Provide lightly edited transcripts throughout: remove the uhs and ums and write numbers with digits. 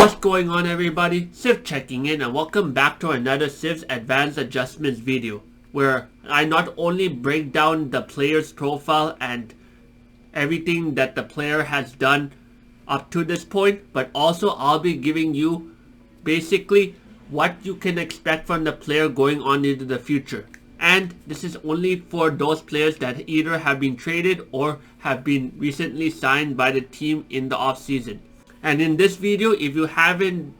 What's going on, everybody? Civ checking in, and welcome back to another Civ's Advanced Adjustments video, where I not only break down the player's profile and everything that the player has done up to this point, but also I'll be giving you basically what you can expect from the player going on into the future. And this is only for those players that either have been traded or have been recently signed by the team in the off season. And in this video, if you haven't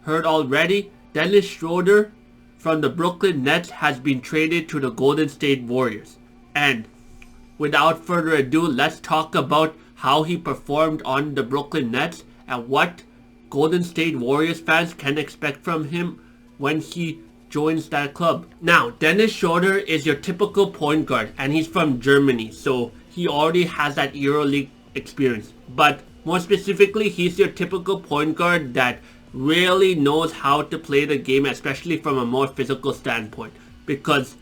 heard already, Dennis Schroder from the Brooklyn Nets has been traded to the Golden State Warriors. And without further ado, let's talk about how he performed on the Brooklyn Nets and what Golden State Warriors fans can expect from him when he joins that club. Now, Dennis Schroder is your typical point guard, and he's from Germany, so he already has that EuroLeague experience. But more specifically, he's your typical point guard that really knows how to play the game, especially from a more physical standpoint, because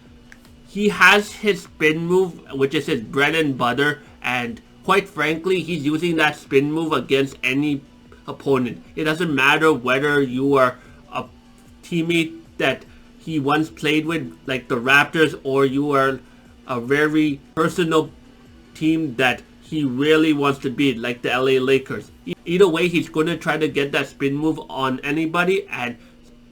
he has his spin move, which is his bread and butter, and quite frankly, he's using that spin move against any opponent. It doesn't matter whether you are a teammate that he once played with, like the Raptors, or you are a very personal team that he really wants to beat, like the LA Lakers. Either way, he's going to try to get that spin move on anybody, and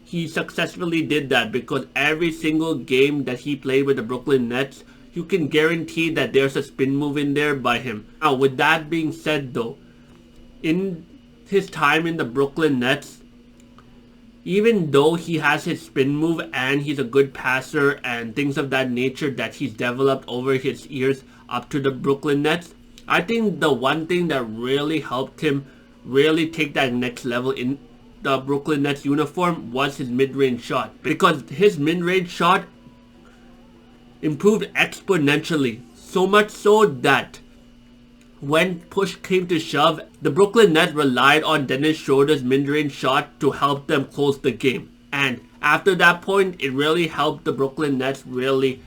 he successfully did that because every single game that he played with the Brooklyn Nets, you can guarantee that there's a spin move in there by him. Now, with that being said though, in his time in the Brooklyn Nets, even though he has his spin move and he's a good passer and things of that nature that he's developed over his years up to the Brooklyn Nets, I think the one thing that really helped him really take that next level in the Brooklyn Nets uniform was his mid-range shot, because his mid-range shot improved exponentially, so much so that when push came to shove, the Brooklyn Nets relied on Dennis Schroder's mid-range shot to help them close the game. And after that point, it really helped the Brooklyn Nets really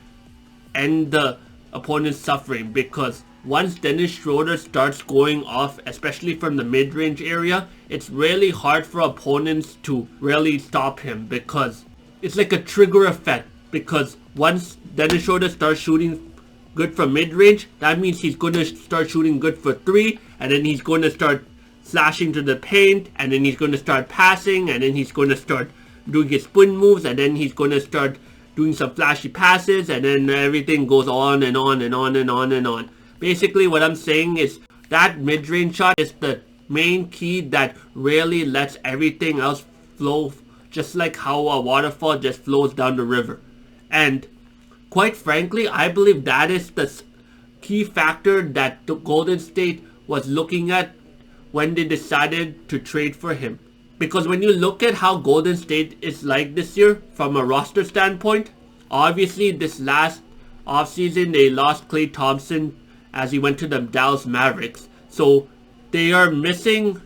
end the opponent's suffering, because once Dennis Schroder starts going off, especially from the mid-range area, it's really hard for opponents to really stop him, because it's like a trigger effect. Because once Dennis Schroder starts shooting good from mid-range, that means he's going to start shooting good for three, and then he's going to start slashing to the paint, and then he's going to start passing, and then he's going to start doing his spin moves, and then he's going to start doing some flashy passes, and then everything goes on and on and on and on and on. Basically, what I'm saying is that mid-range shot is the main key that really lets everything else flow, just like how a waterfall just flows down the river. And quite frankly, I believe that is the key factor that the Golden State was looking at when they decided to trade for him. Because when you look at how Golden State is like this year from a roster standpoint, obviously this last offseason they lost Klay Thompson as he went to the Dallas Mavericks. So they are missing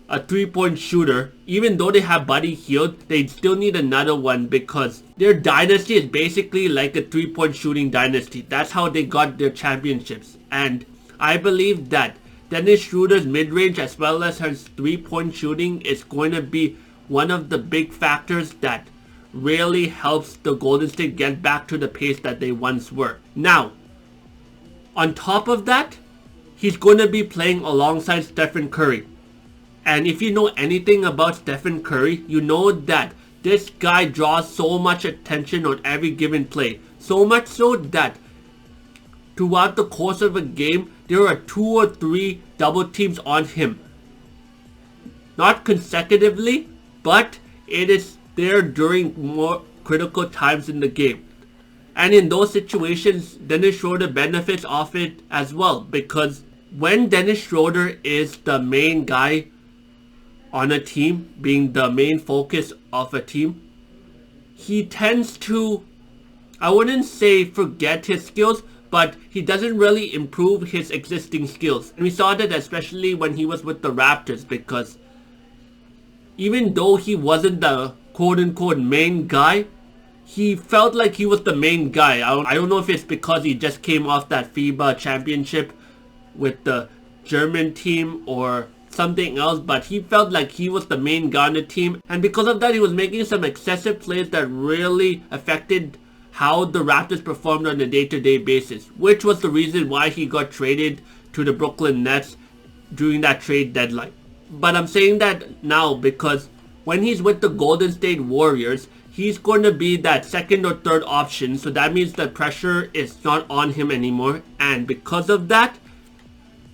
a three-point shooter. Even though they have Buddy Hield, they still need another one, because their dynasty is basically like a three-point shooting dynasty. That's how they got their championships. And I believe that Dennis Schroder's mid-range as well as his three-point shooting is going to be one of the big factors that really helps the Golden State get back to the pace that they once were. Now, on top of that, he's going to be playing alongside Stephen Curry. And if you know anything about Stephen Curry, you know that this guy draws so much attention on every given play. So much so that throughout the course of a game, there are 2 or 3 double teams on him. Not consecutively, but it is there during more critical times in the game. And in those situations, Dennis Schroder benefits off it as well, because when Dennis Schroder is the main guy on a team, being the main focus of a team, he tends to, I wouldn't say forget his skills, but he doesn't really improve his existing skills. And we saw that especially when he was with the Raptors, because even though he wasn't the quote-unquote main guy, he felt like he was the main guy. I don't know if it's because he just came off that FIBA championship with the German team, or something else, but he felt like he was the main guy on the team, and because of that he was making some excessive plays that really affected how the Raptors performed on a day-to-day basis, which was the reason why he got traded to the Brooklyn Nets during that trade deadline. But I'm saying that now because when he's with the Golden State Warriors, he's going to be that second or third option, so that means the pressure is not on him anymore, and because of that,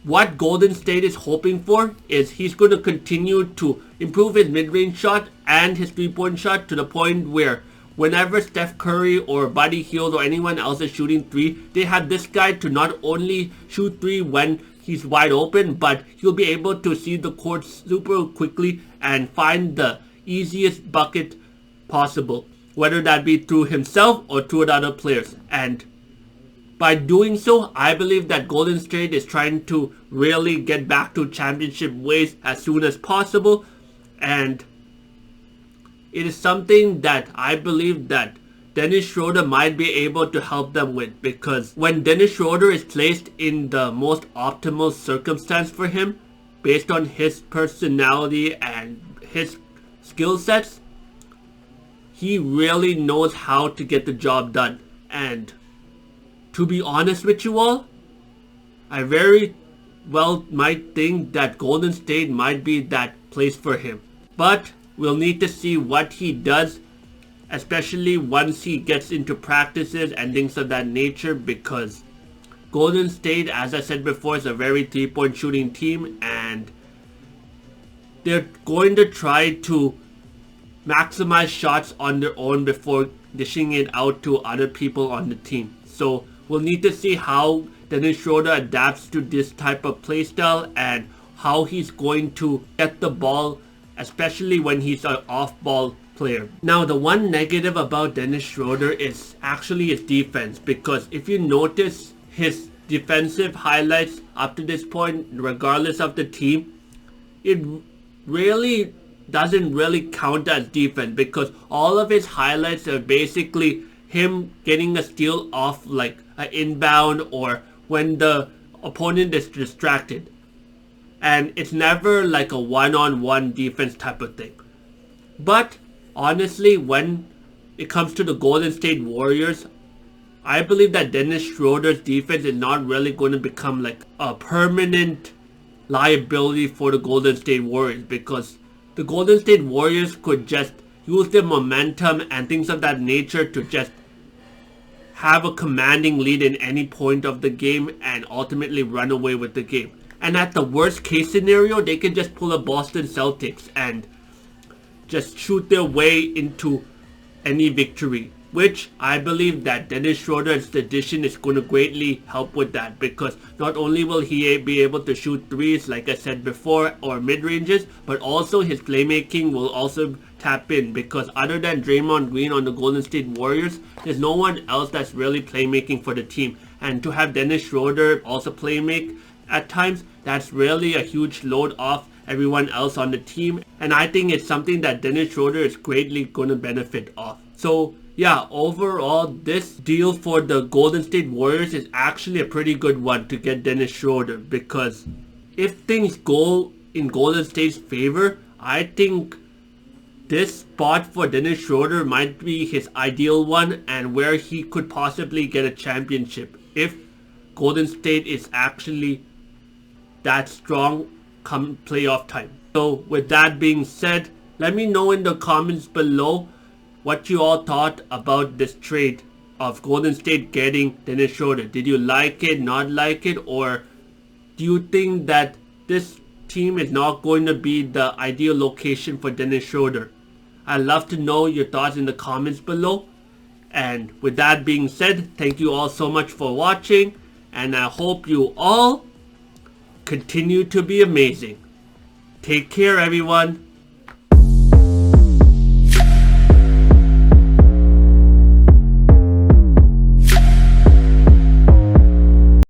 what Golden State is hoping for is he's going to continue to improve his mid-range shot and his three-point shot to the point where whenever Steph Curry or Buddy Hield or anyone else is shooting three, they have this guy to not only shoot three when he's wide open, but he'll be able to see the court super quickly and find the easiest bucket possible, whether that be through himself or through other players. And by doing so, I believe that Golden State is trying to really get back to championship ways as soon as possible, and it is something that I believe that Dennis Schroder might be able to help them with, because when Dennis Schroder is placed in the most optimal circumstance for him, based on his personality and his skill sets, he really knows how to get the job done. And to be honest with you all, I very well might think that Golden State might be that place for him. But we'll need to see what he does, especially once he gets into practices and things of that nature, because Golden State, as I said before, is a very three-point shooting team, and they're going to try to maximize shots on their own before dishing it out to other people on the team. So we'll need to see how Dennis Schroder adapts to this type of playstyle and how he's going to get the ball, especially when he's an off-ball player. Now, the one negative about Dennis Schroder is actually his defense, because if you notice his defensive highlights up to this point, regardless of the team, it really doesn't really count as defense, because all of his highlights are basically him getting a steal off like an inbound or when the opponent is distracted, and it's never like a one-on-one defense type of thing. But honestly, when it comes to the Golden State Warriors, I believe that Dennis Schroder's defense is not really going to become like a permanent liability for the Golden State Warriors, because the Golden State Warriors could just use their momentum and things of that nature to just have a commanding lead in any point of the game and ultimately run away with the game. And at the worst case scenario, they can just pull a Boston Celtics and just shoot their way into any victory, which I believe that Dennis Schroder's addition is going to greatly help with that, because not only will he be able to shoot threes like I said before, or mid-ranges, but also his playmaking will also tap in, because other than Draymond Green on the Golden State Warriors, there's no one else that's really playmaking for the team. And to have Dennis Schroder also playmake at times, that's really a huge load off everyone else on the team, and I think it's something that Dennis Schroder is greatly going to benefit off. So yeah, overall, this deal for the Golden State Warriors is actually a pretty good one to get Dennis Schroder, because if things go in Golden State's favor, I think this spot for Dennis Schroder might be his ideal one, and where he could possibly get a championship if Golden State is actually that strong come playoff time. So with that being said, let me know in the comments below what you all thought about this trade of Golden State getting Dennis Schroder. Did you like it, not like it, or do you think that this team is not going to be the ideal location for Dennis Schroder? I'd love to know your thoughts in the comments below. And with that being said, thank you all so much for watching, and I hope you all continue to be amazing. Take care, everyone.